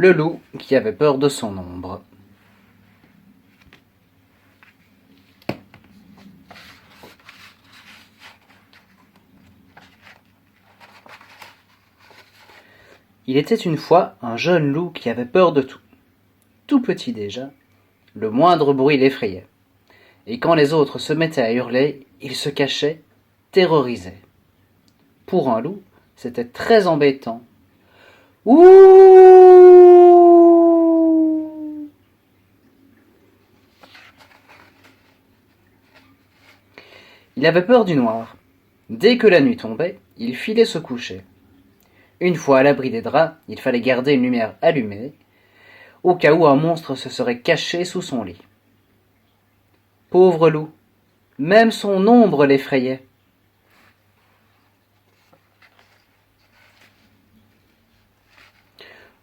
Le loup qui avait peur de son ombre. Il était une fois un jeune loup qui avait peur de tout. Tout petit déjà, le moindre bruit l'effrayait. Et quand les autres se mettaient à hurler, il se cachait, terrorisé. Pour un loup, c'était très embêtant. Ouh! Il avait peur du noir. Dès que la nuit tombait, il filait se coucher. Une fois à l'abri des draps, il fallait garder une lumière allumée, au cas où un monstre se serait caché sous son lit. Pauvre loup, même son ombre l'effrayait.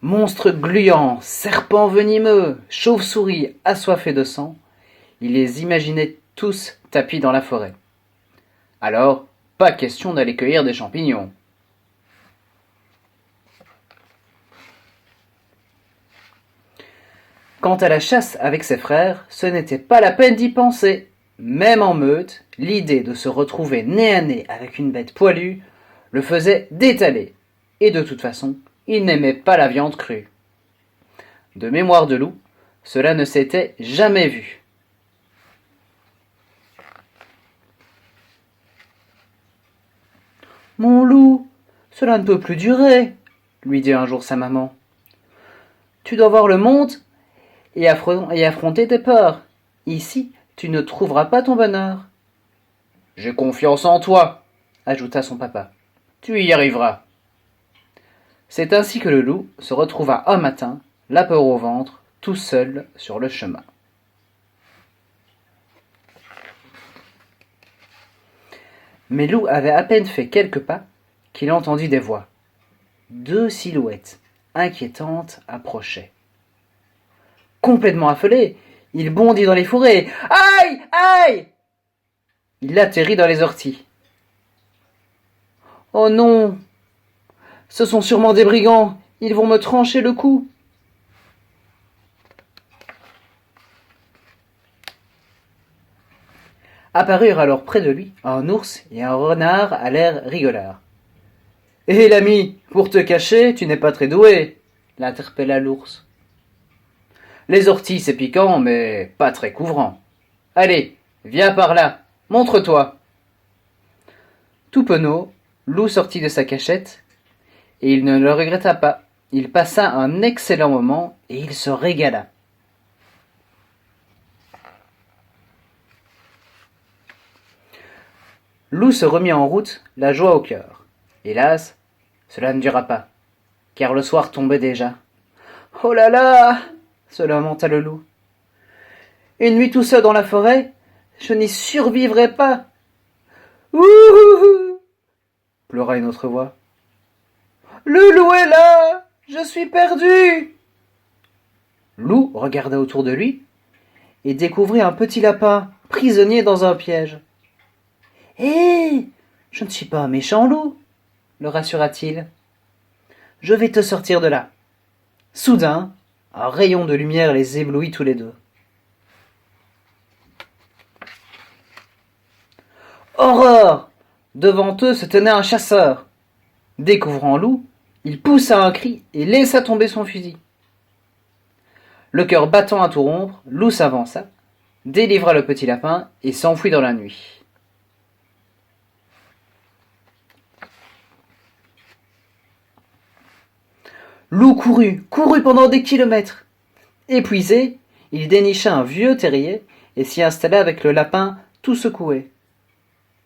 Monstres gluants, serpents venimeux, chauves-souris assoiffés de sang, il les imaginait tous tapis dans la forêt. Alors, pas question d'aller cueillir des champignons. Quant à la chasse avec ses frères, ce n'était pas la peine d'y penser. Même en meute, l'idée de se retrouver nez à nez avec une bête poilue le faisait détaler. Et de toute façon, il n'aimait pas la viande crue. De mémoire de loup, cela ne s'était jamais vu. Mon loup, cela ne peut plus durer, lui dit un jour sa maman. Tu dois voir le monde et affronter tes peurs. Ici, tu ne trouveras pas ton bonheur. J'ai confiance en toi, ajouta son papa. Tu y arriveras. C'est ainsi que le loup se retrouva un matin, la peur au ventre, tout seul sur le chemin. Mais Loup avait à peine fait quelques pas qu'il entendit des voix. 2 silhouettes inquiétantes approchaient. Complètement affolé, il bondit dans les fourrés. Aïe! Aïe! Il atterrit dans les orties. Oh non! Ce sont sûrement des brigands. Ils vont me trancher le cou. Apparurent alors près de lui un ours et un renard à l'air rigolard. « Hé l'ami, pour te cacher, tu n'es pas très doué » l'interpella l'ours. « Les orties, c'est piquant, mais pas très couvrant. Allez, viens par là, montre-toi » Tout penaud, Loup sortit de sa cachette, et il ne le regretta pas. Il passa un excellent moment, et il se régala. Loup se remit en route, la joie au cœur. Hélas, cela ne dura pas, car le soir tombait déjà. « Oh là là !» se lamenta le loup. « Une nuit tout seul dans la forêt, je n'y survivrai pas. »« Ouh !» pleura une autre voix. « Le loup est là, je suis perdu !» Loup regarda autour de lui et découvrit un petit lapin prisonnier dans un piège. « Hé, je ne suis pas un méchant loup, » le rassura-t-il. « Je vais te sortir de là. » Soudain, un rayon de lumière les éblouit tous les deux. Horreur! Devant eux se tenait un chasseur. Découvrant Loup, il poussa un cri et laissa tomber son fusil. Le cœur battant à tout rompre, Loup s'avança, délivra le petit lapin et s'enfuit dans la nuit. Loup courut pendant des kilomètres. Épuisé, il dénicha un vieux terrier et s'y installa avec le lapin tout secoué.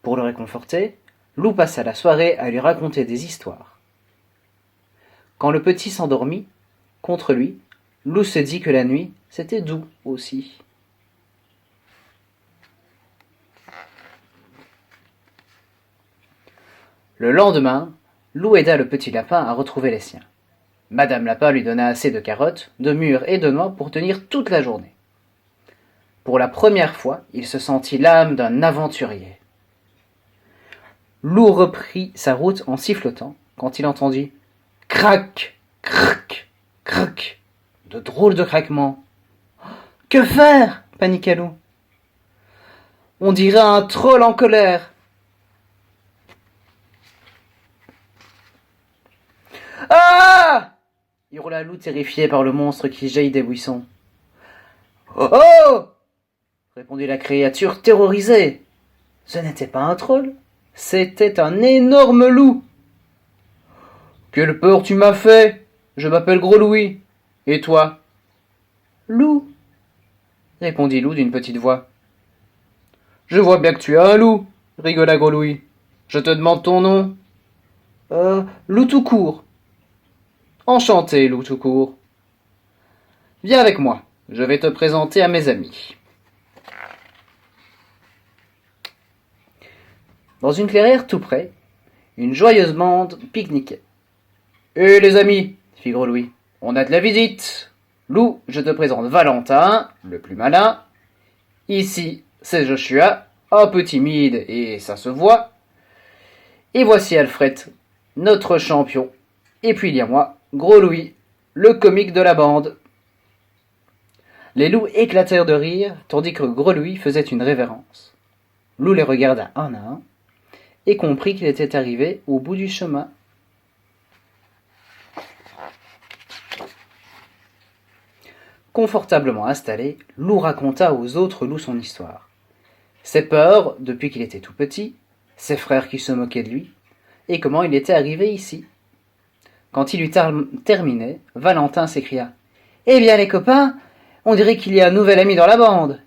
Pour le réconforter, Loup passa la soirée à lui raconter des histoires. Quand le petit s'endormit, contre lui, Loup se dit que la nuit, c'était doux aussi. Le lendemain, Loup aida le petit lapin à retrouver les siens. Madame Lapin lui donna assez de carottes, de mûres et de noix pour tenir toute la journée. Pour la première fois, il se sentit l'âme d'un aventurier. Loup reprit sa route en sifflotant quand il entendit « crac, crac, crac » de drôles de craquements. Que faire? Paniqua Loup. On dirait un troll en colère. Ah! Hurla Loup terrifié par le monstre qui jaillit des buissons. Oh oh! Répondit la créature terrorisée. Ce n'était pas un troll, c'était un énorme loup. Quelle peur tu m'as fait! Je m'appelle Gros Louis. Et toi? Loup, répondit Loup d'une petite voix. Je vois bien que tu as un loup, rigola Gros Louis. Je te demande ton nom. Loup tout court. Enchanté, Loup tout court. Viens avec moi, je vais te présenter à mes amis. Dans une clairière tout près, une joyeuse bande pique-niquait. Hé les amis, fit Gros Louis, on a de la visite. Loup, je te présente Valentin, le plus malin. Ici, c'est Joshua, un peu timide et ça se voit. Et voici Alfred, notre champion. Et puis il y a moi, Gros Louis, le comique de la bande. Les loups éclatèrent de rire, tandis que Gros Louis faisait une révérence. Loup les regarda un à un et comprit qu'il était arrivé au bout du chemin. Confortablement installé, Loup raconta aux autres loups son histoire. Ses peurs depuis qu'il était tout petit, ses frères qui se moquaient de lui, et comment il était arrivé ici. Quand il eut terminé, Valentin s'écria « Eh bien les copains, on dirait qu'il y a un nouvel ami dans la bande,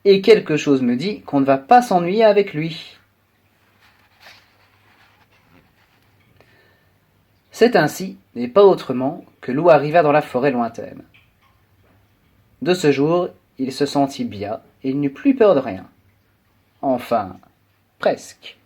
et quelque chose me dit qu'on ne va pas s'ennuyer avec lui. » C'est ainsi, et pas autrement, que Loup arriva dans la forêt lointaine. De ce jour, il se sentit bien et il n'eut plus peur de rien. Enfin, presque.